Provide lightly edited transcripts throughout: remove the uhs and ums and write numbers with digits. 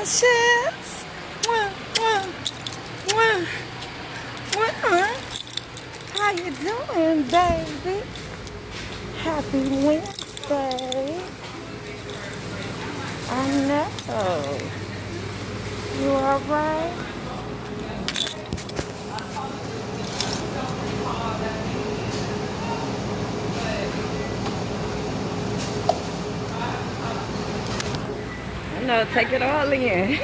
precious. Mwah, mwah, mwah, mwah. How you doing, baby? Happy Wednesday. I know. You alright? No, take it all in.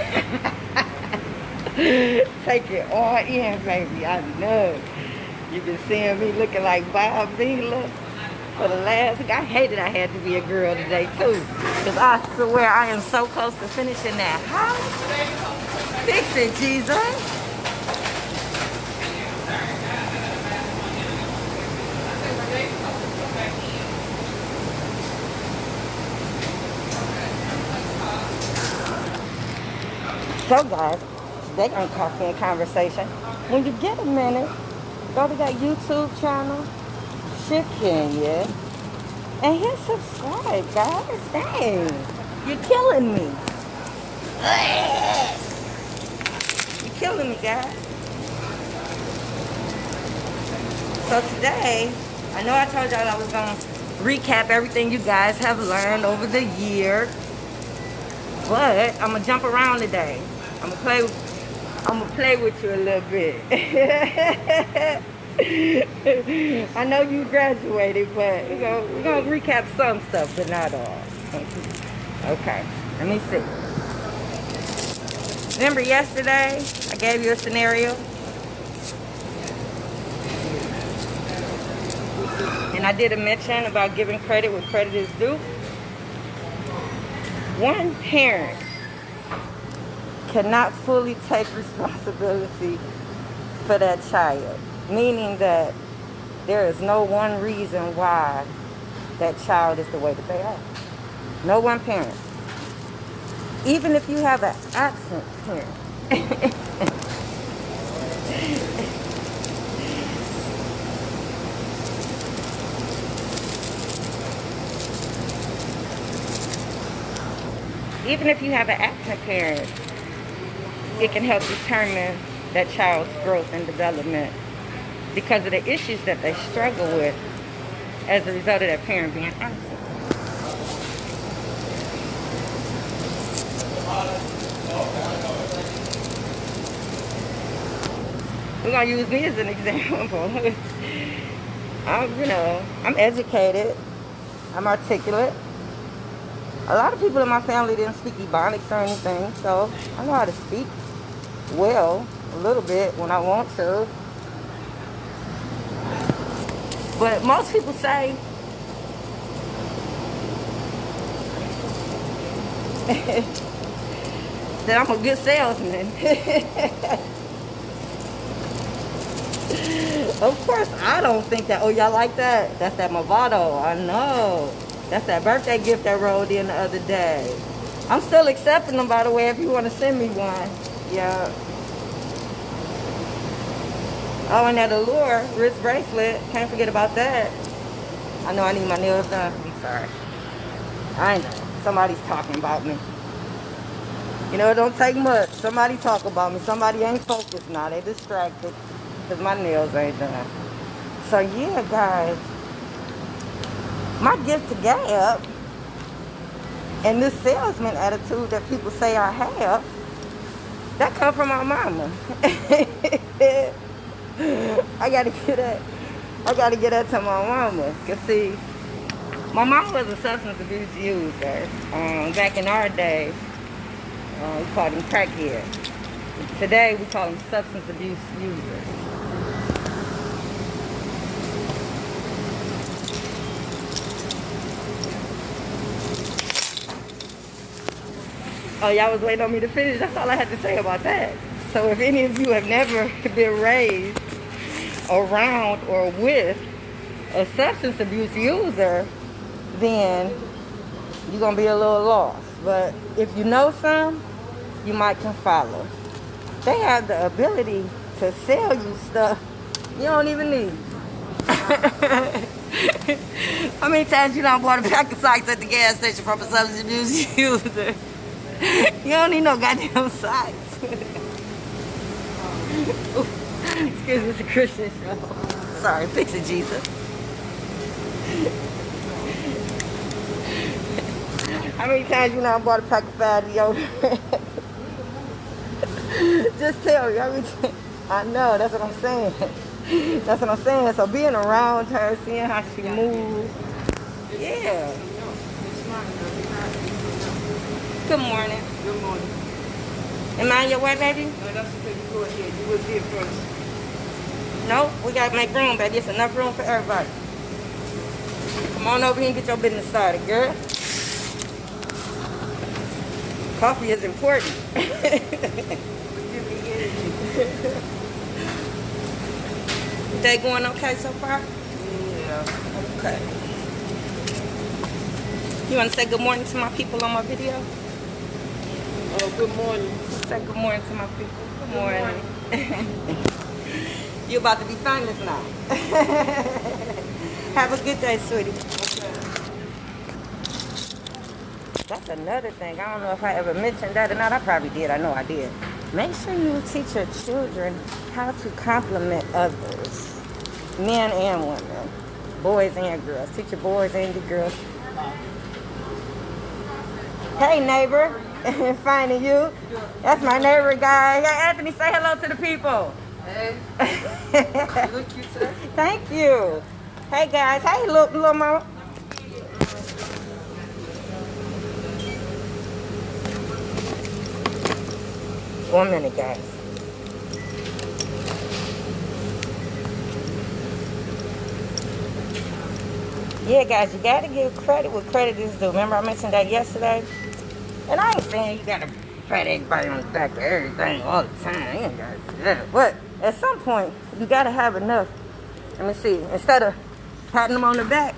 Take it all in, baby. I know. You've been seeing me looking like Bob Vila for the last week. I hated I had to be a girl today, too. Because I swear I am so close to finishing that house. Fix it, Jesus. So guys, they gonna coffee and conversation. When you get a minute, go to that YouTube channel, Shakenya, and hit subscribe, guys. Dang, you're killing me. You're killing me, guys. So today, I know I told y'all I was gonna recap everything you guys have learned over the year, but I'm gonna jump around today. I'm gonna play with you a little bit. I know you graduated, but we're gonna recap some stuff, but not all. Okay, let me see. Remember yesterday, I gave you a scenario? And I did a mention about giving credit where credit is due. One parent cannot fully take responsibility for that child, meaning that there is no one reason why that child is the way that they are. No one parent. Even if you have an absent parent. Even if you have an absent parent, it can help determine that child's growth and development because of the issues that they struggle with as a result of that parent being absent. We're going to use me as an example. I'm educated. I'm articulate. A lot of people in my family didn't speak Ebonics or anything, so I know how to speak well, a little bit when I want to. But most people say that I'm a good salesman. Of course, I don't think that. Oh, y'all like that? That's that Movado. I know. That's that birthday gift that rolled in the other day. I'm still accepting them, by the way, if you want to send me one. Yeah. Oh, and that Allure wrist bracelet. Can't forget about that. I know I need my nails done. I'm sorry. I know. Somebody's talking about me. You know, it don't take much. Somebody talk about me. Somebody ain't focused now. They distracted because my nails ain't done. So, yeah, guys. My gift to Gab and this salesman attitude that people say I have, that come from my mama. I gotta get that to my mama. Cause see, my mama was a substance abuse user. Back in our day, we called them crackheads. Today we call them substance abuse users. Oh, y'all was waiting on me to finish. That's all I had to say about that. So if any of you have never been raised around or with a substance abuse user, then you're going to be a little lost. But if you know some, you might can follow. They have the ability to sell you stuff you don't even need. How many times you done bought a pack of socks at the gas station from a substance abuse user? You don't need no goddamn socks. Excuse me, it's a Christian show. Sorry, fix it, Jesus. How many times you know I bought a pack of fat deodorant? Just tell me. I know, that's what I'm saying. That's what I'm saying. So being around her, seeing how she moves. Yeah. Good morning. Good morning. Am I on your way, baby? No, that's okay. You go ahead. You was here first. No, we gotta make room, baby. It's enough room for everybody. Come on over here and get your business started, girl. Coffee is important. Day going okay so far? Yeah. Okay. You want to say good morning to my people on my video? Good morning. Say good morning to my people. Good morning. You about to be famous now. Have a good day, sweetie. Okay. That's another thing. I don't know if I ever mentioned that or not. I probably did. I know I did. Make sure you teach your children how to compliment others. Men and women. Boys and girls. Teach your boys and your girls. Hey, neighbor. Finding you. That's my neighbor guy. Hey, Anthony, say hello to the people. Hey. You look cute today. Thank you. Hey, guys. Hey, little mama. One minute, guys. Yeah, guys, you gotta give credit where credit is due. Remember I mentioned that yesterday? And I ain't saying you gotta pat everybody on the back for everything all the time. You ain't gotta do that. But at some point, you gotta have enough. Let me see. Instead of patting them on the back,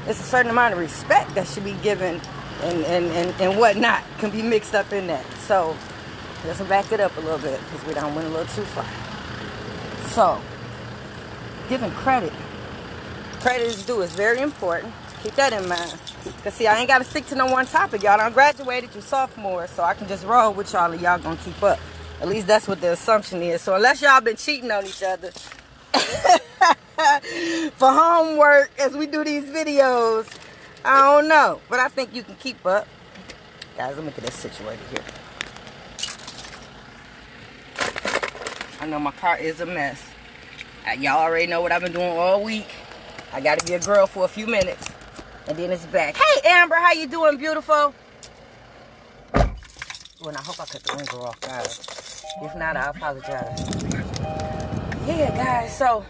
there's a certain amount of respect that should be given and whatnot can be mixed up in that. So let's back it up a little bit because we don't went a little too far. So, giving credit is due is very important. Keep that in mind. Because, see, I ain't got to stick to no one topic. Y'all done graduated, you sophomores, so I can just roll with y'all and y'all going to keep up. At least that's what the assumption is. So, unless y'all been cheating on each other for homework as we do these videos, I don't know. But I think you can keep up. Guys, let me get this situated here. I know my car is a mess. Y'all already know what I've been doing all week. I gotta be a girl for a few minutes, and then it's back. Hey, Amber, how you doing, beautiful? Well, I hope I cut the ringer off, guys. If not, I apologize. Yeah, guys, so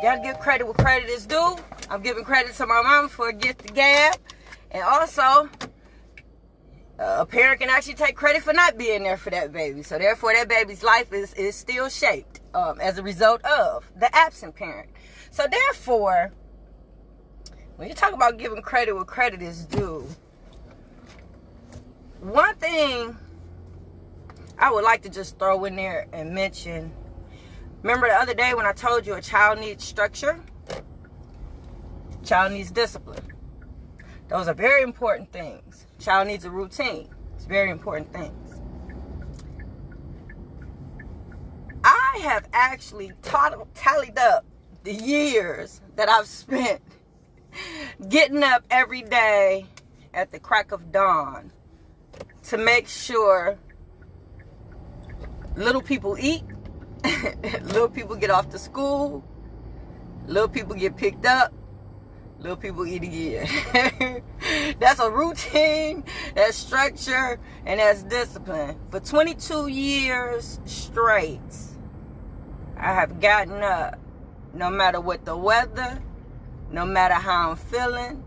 gotta give credit where credit is due. I'm giving credit to my mom for a gift to Gab, and also a parent can actually take credit for not being there for that baby. So therefore, that baby's life is still shaped as a result of the absent parent. So therefore, when you talk about giving credit where credit is due, one thing I would like to just throw in there and mention, remember the other day when I told you a child needs structure? Child needs discipline. Those are very important things. Child needs a routine. It's very important things. I have actually tallied up the years that I've spent getting up every day at the crack of dawn to make sure little people eat, little people get off to school, little people get picked up, little people eat again. That's a routine, that's structure, and that's discipline. For 22 years straight, I have gotten up no matter what the weather, no matter how I'm feeling.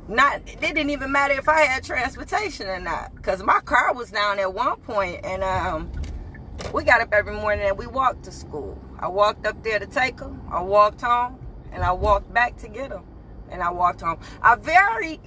It didn't even matter if I had transportation or not, because my car was down at one point, and we got up every morning and we walked to school. I walked up there to take them, I walked home, and I walked back to get them, and I walked home. I very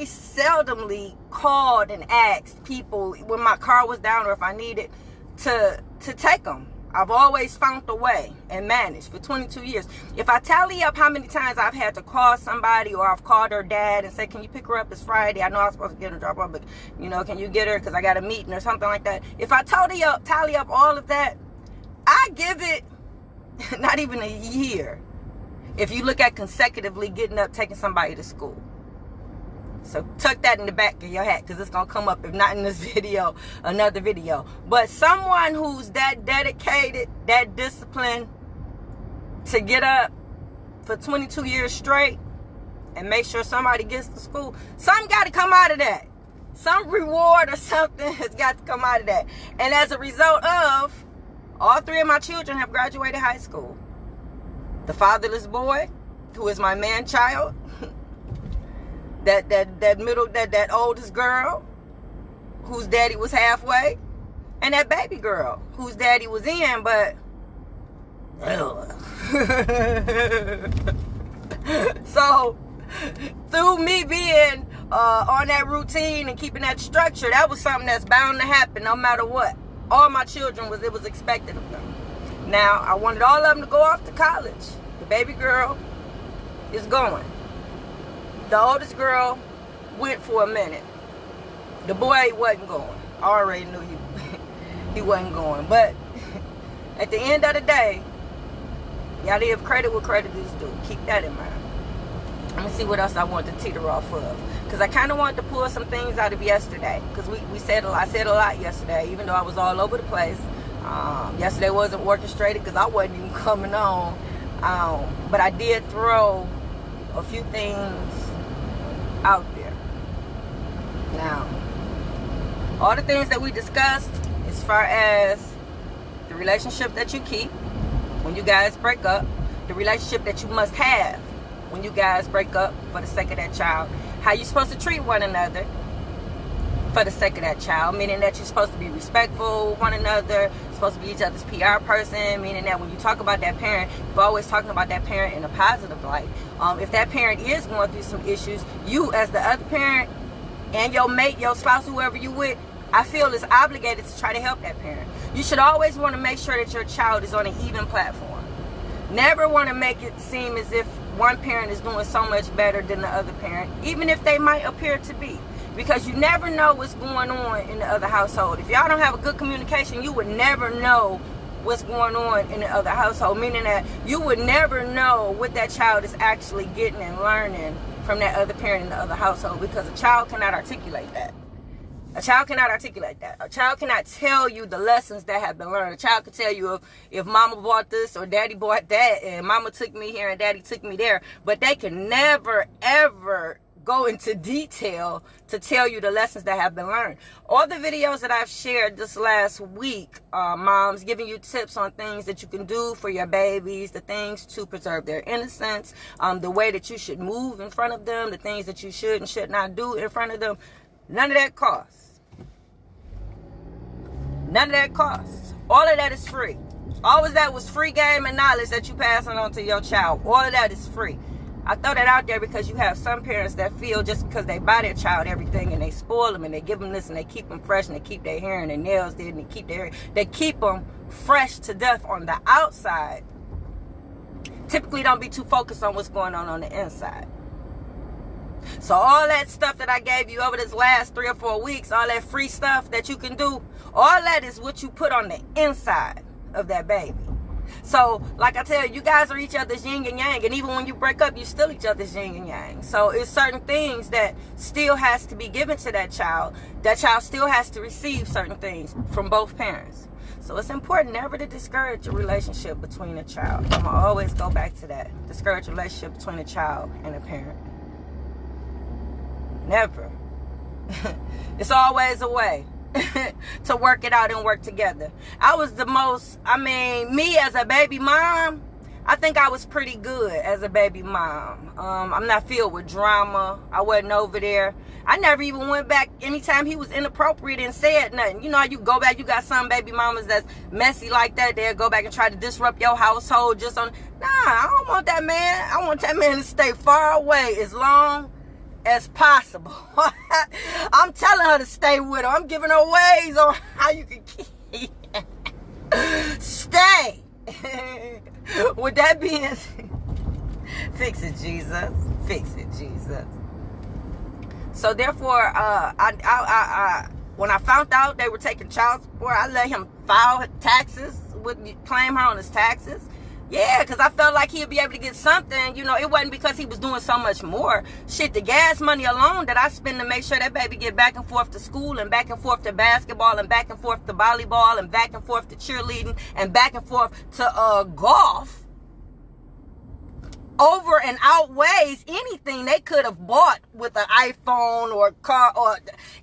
seldomly called and asked people when my car was down or if I needed to take them. I've always found a way and managed for 22 years. If I tally up how many times I've had to call somebody, or I've called her dad and said, can you pick her up? It's Friday. I know I'm supposed to get her, drop her, but, you know, can you get her? Because I got a meeting or something like that. If I tally up all of that, I give it not even a year. If you look at consecutively getting up, taking somebody to school. So tuck that in the back of your hat, because it's going to come up, if not in this video, another video. But someone who's that dedicated, that disciplined to get up for 22 years straight and make sure somebody gets to school, something got to come out of that. Some reward or something has got to come out of that. And as a result of, all 3 of my children have graduated high school. The fatherless boy, who is my man child, that oldest girl, whose daddy was halfway, and that baby girl, whose daddy was in, but so through me being on that routine and keeping that structure, that was something that's bound to happen no matter what. All my children, it was expected of them. Now, I wanted all of them to go off to college. The baby girl is going. The oldest girl went for a minute. The boy wasn't going. I already knew he wasn't going. But at the end of the day, y'all give credit where credit is due. Keep that in mind. Let me see what else I want to teeter off of. Because I kind of wanted to pull some things out of yesterday. Because I said a lot yesterday, even though I was all over the place. Yesterday wasn't orchestrated because I wasn't even coming on. But I did throw a few things out there. Now, all the things that we discussed as far as the relationship that you keep when you guys break up, the relationship that you must have when you guys break up for the sake of that child, how you're supposed to treat one another for the sake of that child, meaning that you're supposed to be respectful of one another, supposed to be each other's PR person, meaning that when you talk about that parent, you're always talking about that parent in a positive light. If that parent is going through some issues, you as the other parent and your mate, your spouse, whoever you with, I feel is obligated to try to help that parent. You should always want to make sure that your child is on an even platform. Never want to make it seem as if one parent is doing so much better than the other parent, even if they might appear to be. Because you never know what's going on in the other household. If y'all don't have a good communication, you would never know what's going on in the other household. Meaning that you would never know what that child is actually getting and learning from that other parent in the other household. Because a child cannot articulate that. A child cannot articulate that. A child cannot tell you the lessons that have been learned. A child can tell you if mama bought this or daddy bought that, and mama took me here and daddy took me there. But they can never, ever go into detail to tell you the lessons that have been learned. All the videos that I've shared this last week, moms giving you tips on things that you can do for your babies, the things to preserve their innocence, the way that you should move in front of them, the things that you should and should not do in front of them. None of that costs. None of that costs. All of that is free. All of that was free game and knowledge that you passing on to your child. All of that is free. I throw that out there because you have some parents that feel just because they buy their child everything and they spoil them and they give them this and they keep them fresh and they keep their hair and their nails did and they keep them fresh to death on the outside. Typically don't be too focused on what's going on the inside. So all that stuff that I gave you over this last 3 or 4 weeks, all that free stuff that you can do, all that is what you put on the inside of that baby. So, like I tell you, you guys are each other's yin and yang. And even when you break up, you're still each other's yin and yang. So, it's certain things that still has to be given to that child. That child still has to receive certain things from both parents. So, it's important never to discourage a relationship between a child. I'm going to always go back to that. Discourage a relationship between a child and a parent. Never. It's always a way to work it out and work together. Me as a baby mom, I think I was pretty good as a baby mom. I'm not filled with drama. I wasn't over there. I never even went back anytime he was inappropriate and said nothing. You know how you go back, you got some baby mamas that's messy like that. They'll go back and try to disrupt your household just on. Nah, I don't want that man. I want that man to stay far away as long as possible. I'm telling her to stay with her. I'm giving her ways on how you can keep Stay. With that being said, fix it, Jesus. Fix it, Jesus. So therefore, when I found out they were taking child support, I let him file taxes, claim her on his taxes. Yeah, because I felt like he'd be able to get something. You know, it wasn't because he was doing so much more. Shit, the gas money alone that I spend to make sure that baby get back and forth to school and back and forth to basketball and back and forth to volleyball and back and forth to cheerleading and back and forth to golf over and outweighs anything they could have bought with an iPhone or a car or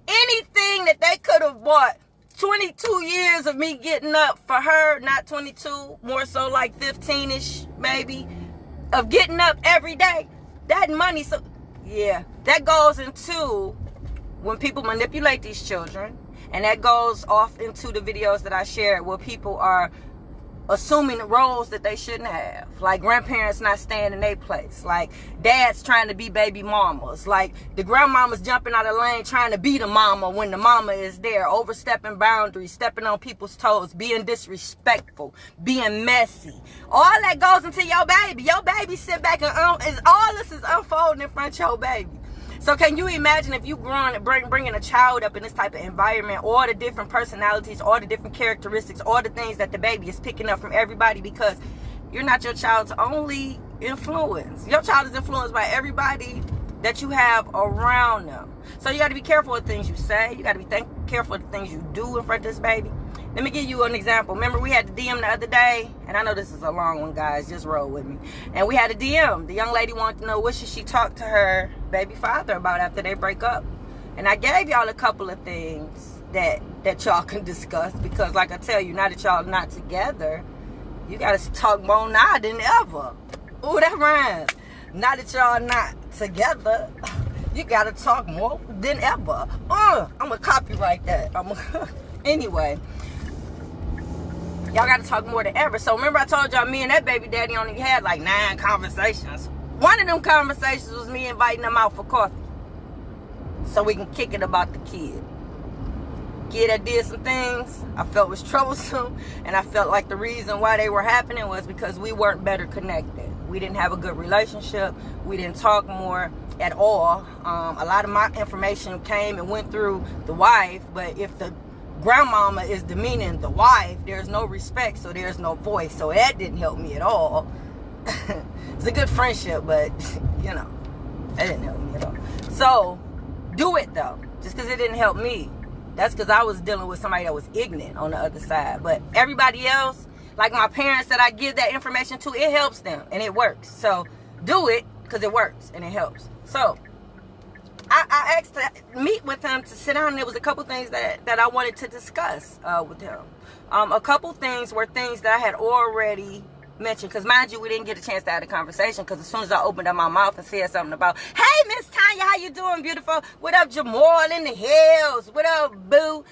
anything that they could have bought. 22 years of me getting up for her, not 22, more so like 15-ish maybe, of getting up every day. That money, so yeah, that goes into when people manipulate these children, and that goes off into the videos that I shared where people are assuming roles that they shouldn't have, like grandparents not staying in their place, like dads trying to be baby mamas, like the grandmamas jumping out of the lane trying to be the mama when the mama is there, overstepping boundaries, stepping on people's toes, being disrespectful, being messy. All that goes into your baby. Your baby sit back and all this is unfolding in front of your baby. So can you imagine if you bringing a child up in this type of environment, all the different personalities, all the different characteristics, all the things that the baby is picking up from everybody, because you're not your child's only influence. Your child is influenced by everybody that you have around them. So you got to be careful of things you say. You got to be careful of the things you do in front of this baby. Let me give you an example. Remember we had the DM the other day, and I know this is a long one, guys, just roll with me. And we had a DM. The young lady wanted to know what should she talk to her baby father about after they break up. And I gave y'all a couple of things that y'all can discuss, because like I tell you, now that y'all not together, you got to talk more now than ever. Ooh, that rhymes. Now that y'all not together, you got to talk more than ever. I'm going to copyright that. Anyway. Y'all got to talk more than ever. So remember I told y'all me and that baby daddy only had like 9 conversations. One of them conversations was me inviting them out for coffee, so we can kick it about the kid. Kid that did some things I felt was troublesome, and I felt like the reason why they were happening was because we weren't better connected. We didn't have a good relationship. We didn't talk more at all. A lot of my information came and went through the wife, but if the grandmama is demeaning the wife, there's no respect, so there's no voice. So that didn't help me at all. It's a good friendship, but you know, that didn't help me at all. So do it though. Just because it didn't help me, that's because I was dealing with somebody that was ignorant on the other side. But everybody else, like my parents that I give that information to, it helps them and it works. So do it because it works and it helps. So I asked to meet with him to sit down, and there was a couple things that I wanted to discuss with him. A couple things were things that I had already mentioned, because mind you, we didn't get a chance to have a conversation, because as soon as I opened up my mouth and said something about, hey, Miss Tanya, how you doing, beautiful? What up, Jamal in the hills? What up, boo?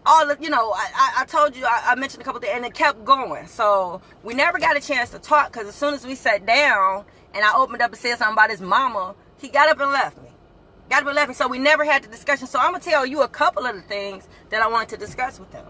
All of, you know, I told you, I mentioned a couple things, and it kept going. So we never got a chance to talk, because as soon as we sat down and I opened up and said something about his mama, he got up and left me. So we never had the discussion. So I'm going to tell you a couple of the things that I wanted to discuss with him.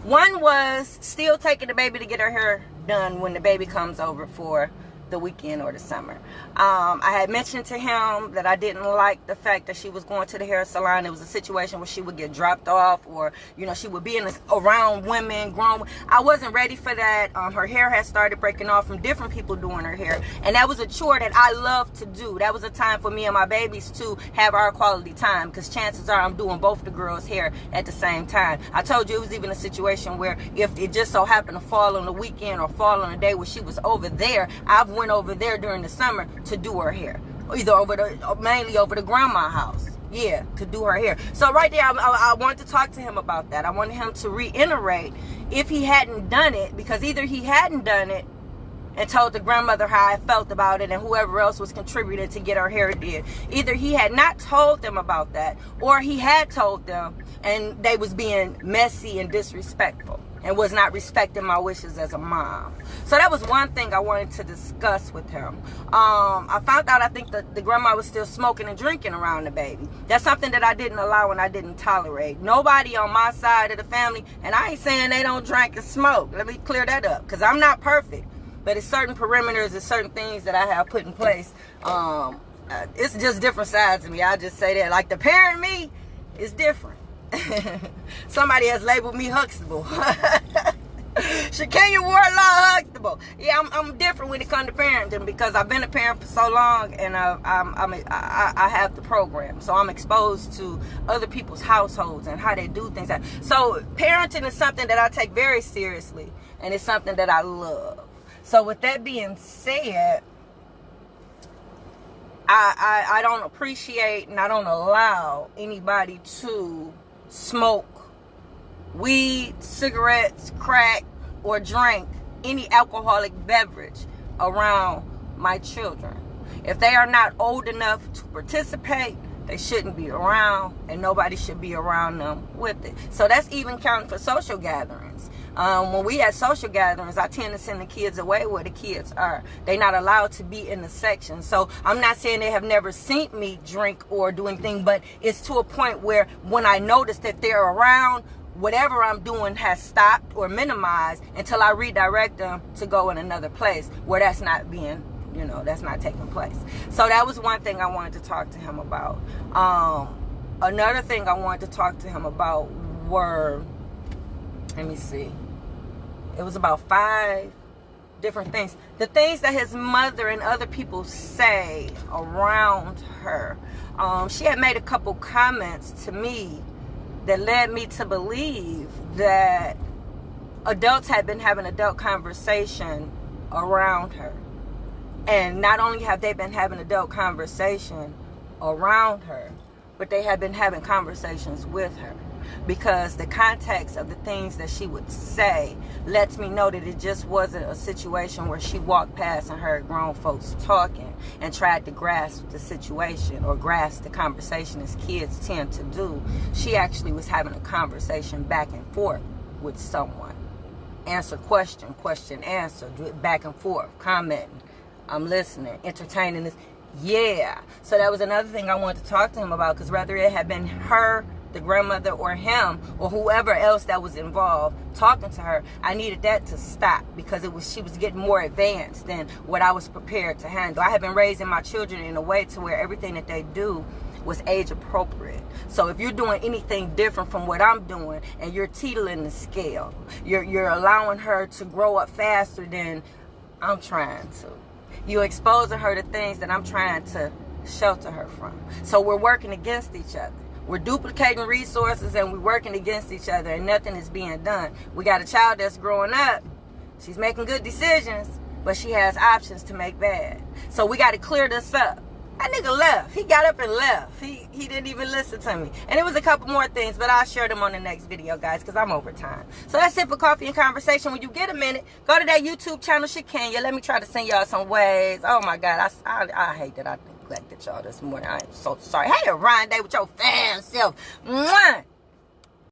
One was still taking the baby to get her hair done when the baby comes over for the weekend or the summer. I had mentioned to him that I didn't like the fact that she was going to the hair salon. It was a situation where she would get dropped off, or you know, she would be around women, grown. I wasn't ready for that. Her hair had started breaking off from different people doing her hair, and that was a chore that I love to do. That was a time for me and my babies to have our quality time, because chances are I'm doing both the girls' hair at the same time. I told you it was even a situation where if it just so happened to fall on the weekend or fall on a day where she was over there, I went over there during the summer to do her hair, either mainly over the grandma house, yeah, to do her hair. So right there, I wanted to talk to him about that. I wanted him to reiterate if he hadn't done it, because either he hadn't done it and told the grandmother how I felt about it and whoever else was contributing to get her hair did. Either he had not told them about that, or he had told them and they was being messy and disrespectful. and was not respecting my wishes as a mom. So that was one thing I wanted to discuss with him. I found out, I think the grandma was still smoking and drinking around the baby. That's something that I didn't allow and I didn't tolerate. Nobody on my side of the family, and I ain't saying they don't drink and smoke. Let me clear that up, because I'm not perfect. But it's certain perimeters and certain things that I have put in place. It's just different sides of me. I just say that. Like the parent me is different. Somebody has labeled me Huxtable. Shakenya Warlaw Huxtable. Yeah, I'm different when it comes to parenting because I've been a parent for so long, and I have the program, so I'm exposed to other people's households and how they do things. So parenting is something that I take very seriously, and it's something that I love. So with that being said, I don't appreciate and I don't allow anybody to smoke weed, cigarettes, crack, or drink any alcoholic beverage around my children. If they are not old enough to participate, they shouldn't be around, and nobody should be around them with it. So that's even counting for social gatherings. When we at social gatherings, I tend to send the kids away where the kids are. They're not allowed to be in the section. So I'm not saying they have never seen me drink or do anything, but it's to a point where when I notice that they're around, whatever I'm doing has stopped or minimized until I redirect them to go in another place where that's not being, that's not taking place. So that was one thing I wanted to talk to him about. Another thing I wanted to talk to him about were, let me see, it was about 5 different things. The things that his mother and other people say around her. She had made a couple comments to me that led me to believe that adults had been having adult conversation around her. And not only have they been having adult conversation around her, but they have been having conversations with her. Because the context of the things that she would say lets me know that it just wasn't a situation where she walked past and heard grown folks talking and tried to grasp the situation or grasp the conversation as kids tend to do. She actually was having a conversation back and forth with someone. Answer, question, answer, back and forth, commenting. I'm listening, entertaining this. Yeah. So that was another thing I wanted to talk to him about, because whether it had been her, the grandmother, or him, or whoever else that was involved talking to her, I needed that to stop, because she was getting more advanced than what I was prepared to handle. I have been raising my children in a way to where everything that they do was age appropriate. So if you're doing anything different from what I'm doing and you're teetering the scale, you're allowing her to grow up faster than I'm trying to. You're exposing her to things that I'm trying to shelter her from. So we're working against each other. We're duplicating resources and we're working against each other, and nothing is being done. We got a child that's growing up. She's making good decisions, but she has options to make bad. So we got to clear this up. That nigga left. He got up and left. He didn't even listen to me. And it was a couple more things, but I'll share them on the next video, guys, because I'm over time. So that's it for Coffee and Conversation. When you get a minute, go to that YouTube channel, Shakenya. Let me try to send y'all some ways. Oh, my God. I hate that I neglected y'all this morning. I am so sorry. Hey, Ryan Day with your fan self. Mwah!